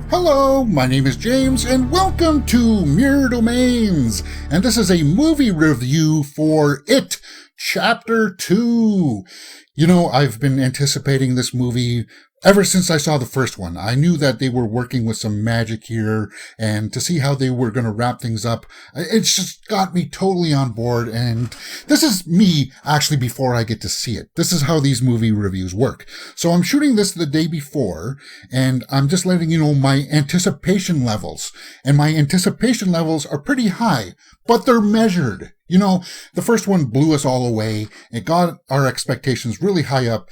Hello, my name is James, and welcome to Mirror Domains, and this is a movie review for It, Chapter 2. You know, I've been anticipating this movie ever since I saw the first one. I knew that they were working with some magic here, and to see how they were going to wrap things up, it just got me totally on board, and this is me, actually, before I get to see it. This is how these movie reviews work. So I'm shooting this the day before, and I'm just letting you know my anticipation levels. And my anticipation levels are pretty high, but they're measured. You know, the first one blew us all away. It got our expectations really high up,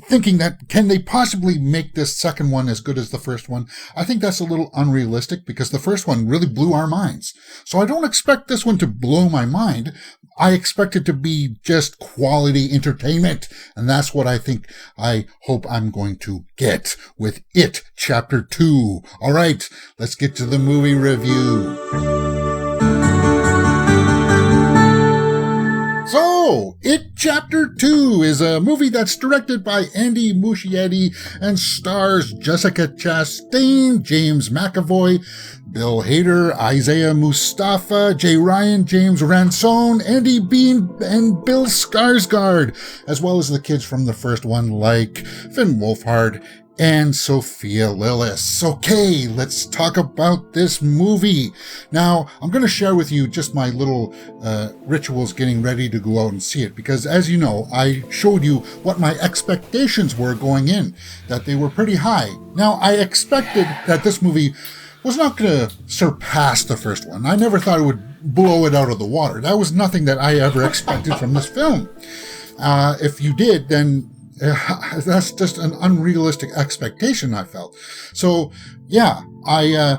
thinking that can they possibly make this second one as good as the first one? I think that's a little unrealistic because the first one really blew our minds. So I don't expect this one to blow my mind. I expect it to be just quality entertainment. And that's what I hope I'm going to get with It Chapter 2. All right, let's get to the movie review. So, It Chapter 2 is a movie that's directed by Andy Muschietti and stars Jessica Chastain, James McAvoy, Bill Hader, Isaiah Mustafa, Jay Ryan, James Ransone, Andy Bean, and Bill Skarsgård, as well as the kids from the first one like Finn Wolfhard and Sophia Lillis. Okay, let's talk about this movie. Now, I'm going to share with you just my little rituals getting ready to go out and see it, because as you know, I showed you what my expectations were going in, that they were pretty high. Now, I expected that this movie was not going to surpass the first one. I never thought it would blow it out of the water. That was nothing that I ever expected from this film. If you did, then that's just an unrealistic expectation, I felt. So, yeah, I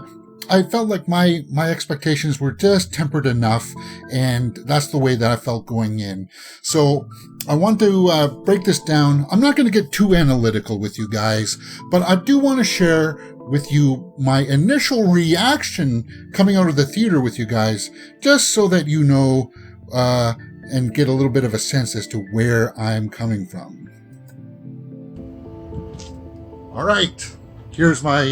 felt like my expectations were just tempered enough, and that's the way that I felt going in. So I want to break this down. I'm not going to get too analytical with you guys, but I do want to share with you my initial reaction coming out of the theater with you guys, just so that you know and get a little bit of a sense as to where I'm coming from. All right, here's my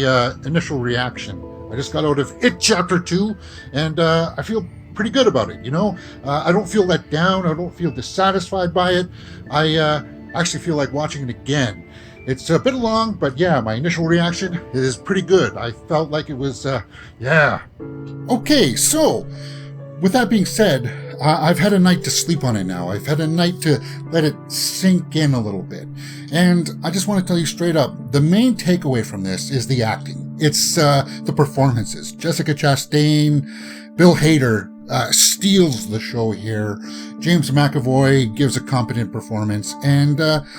initial reaction. I just got out of It Chapter 2, and I feel pretty good about it, you know? I don't feel let down. I don't feel dissatisfied by it. I actually feel like watching it again. It's a bit long, but yeah, my initial reaction is pretty good. I felt like it was, yeah. Okay, so with that being said, I've had a night to sleep on it now. I've had a night to let it sink in a little bit. And I just want to tell you straight up, the main takeaway from this is the acting. It's the performances. Jessica Chastain, Bill Hader steals the show here. James McAvoy gives a competent performance, and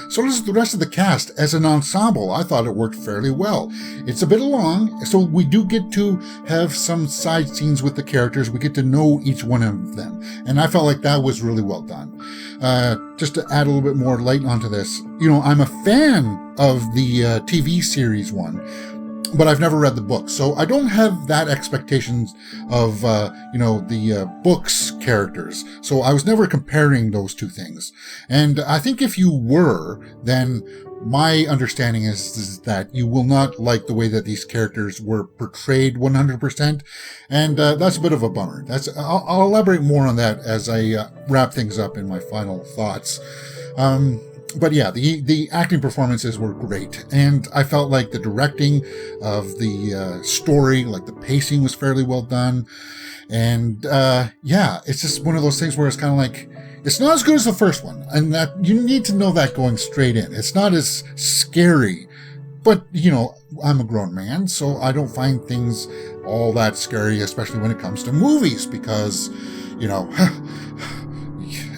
so does the rest of the cast. As an ensemble, I thought it worked fairly well. It's a bit long, so we do get to have some side scenes with the characters. We get to know each one of them, and I felt like that was really well done. Just to add a little bit more light onto this, you know, I'm a fan of the TV series one, but I've never read the book, so I don't have that expectations of, the book's characters. So I was never comparing those two things. And I think if you were, then my understanding is that you will not like the way that these characters were portrayed 100%. And that's a bit of a bummer. I'll elaborate more on that as I wrap things up in my final thoughts. But yeah, the acting performances were great, and I felt like the directing of the story, like the pacing, was fairly well done. And yeah, it's just one of those things where it's kind of like, it's not as good as the first one, and that you need to know that going straight in. It's not as scary, but you know, I'm a grown man, so I don't find things all that scary, especially when it comes to movies, because, you know,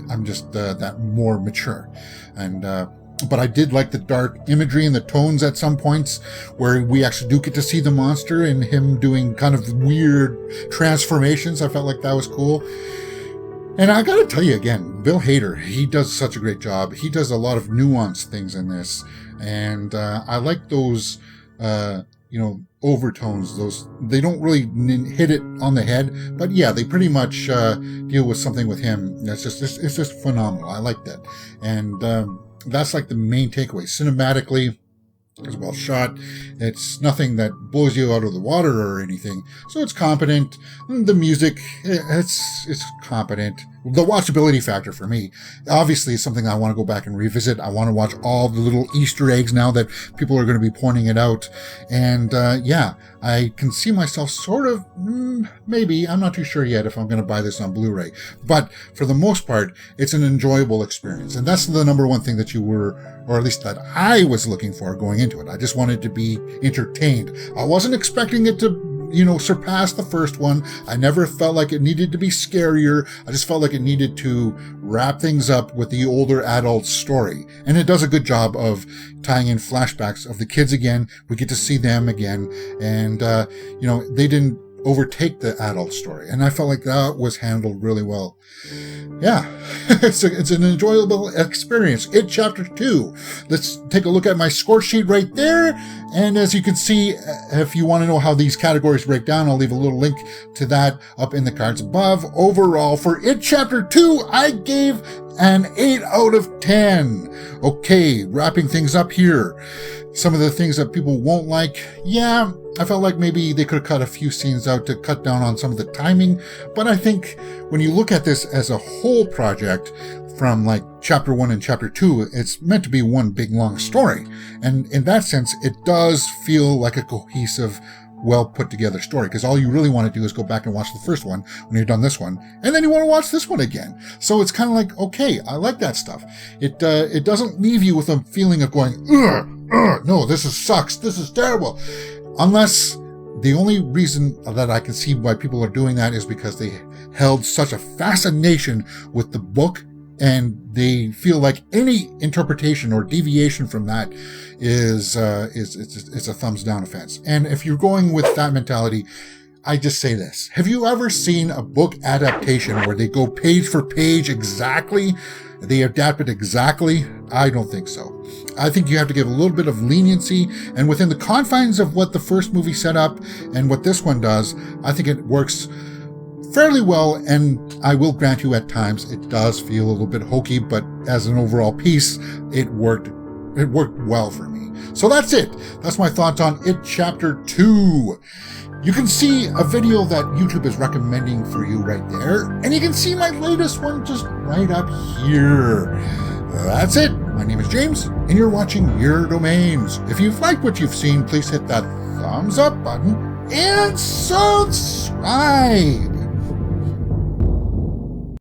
I'm just that more mature. And but I did like the dark imagery and the tones at some points where we actually do get to see the monster and him doing kind of weird transformations. I felt like that was cool. And I gotta tell you again, Bill Hader, he does such a great job. He does a lot of nuanced things in this. And I like those, overtones. Those, they don't really hit it on the head, but yeah, they pretty much deal with something with him. It's just phenomenal. I like that. And that's like the main takeaway. Cinematically, It's well shot. It's nothing that blows you out of the water or anything. So it's competent. The music, it's competent. The watchability factor for me, obviously, is something I want to go back and revisit. I want to watch all the little Easter eggs now that people are going to be pointing it out. And I can see myself sort of, maybe, I'm not too sure yet if I'm going to buy this on Blu-ray. But for the most part, it's an enjoyable experience. And that's the number one thing that you were, or at least that I was looking for going into it. I just wanted to be entertained. I wasn't expecting it to surpass the first one. I never felt like it needed to be scarier. I just felt like it needed to wrap things up with the older adult story. And it does a good job of tying in flashbacks of the kids again. We get to see them again. And, they didn't overtake the adult story. And I felt like that was handled really well. Yeah, it's an enjoyable experience. It Chapter 2. Let's take a look at my score sheet right there. And as you can see, if you want to know how these categories break down, I'll leave a little link to that up in the cards above. Overall, for It Chapter 2, I gave an 8 out of 10. Okay, wrapping things up here. Some of the things that people won't like, I felt like maybe they could have cut a few scenes out to cut down on some of the timing. But I think when you look at this as a whole project, from like Chapter 1 and Chapter 2, it's meant to be one big long story. And in that sense, it does feel like a cohesive, well put together story, because all you really want to do is go back and watch the first one when you're done this one, and then you want to watch this one again. So it's kind of like, okay, I like that stuff. It doesn't leave you with a feeling of going, no, this sucks, this is terrible. Unless the only reason that I can see why people are doing that is because they held such a fascination with the book, and they feel like any interpretation or deviation from that is a thumbs down offense. And if you're going with that mentality, I just say this. Have you ever seen a book adaptation where they go page for page exactly? They adapt it exactly? I don't think so. I think you have to give a little bit of leniency, and within the confines of what the first movie set up and what this one does, I think it works fairly well. And I will grant you at times it does feel a little bit hokey, but as an overall piece, it worked well for me. So that's it. That's my thoughts on It Chapter 2. You can see a video that YouTube is recommending for you right there, and you can see my latest one just right up here. That's it. My name is James, and you're watching Your Domains. If you've liked what you've seen, please hit that thumbs up button and subscribe.